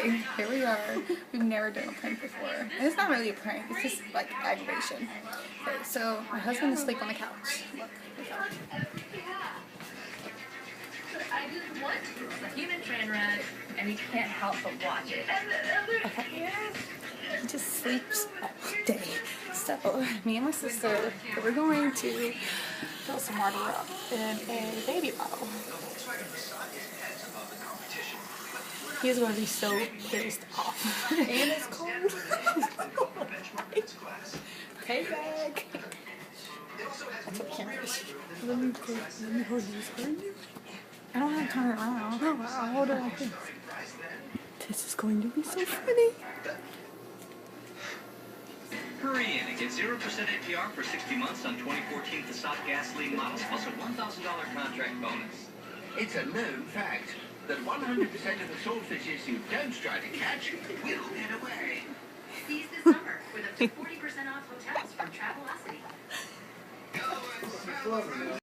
Okay, here we are. We've never done a prank before. And it's not really a prank, it's just like aggravation. Okay, so my husband is asleep on the couch. Look, look out. It's a human train wreck, and you can't help but watch it. Okay. He just sleeps all day. So, me and my sister, we're going to fill some water up in a baby bottle. He's going to be so pissed off. And it's cold. Hey, bag. That's what camera is. Let me hold you. I don't have to turn it around. No, I'll hold it like this. This is going to be so funny. Hurry in and get 0% APR for 60 months on 2014 Passat gasoline models plus a $1,000 contract bonus. It's a known fact that 100% of the swordfishes you don't try to catch will get away. Seize this summer with up to 40% off hotels from Travelocity.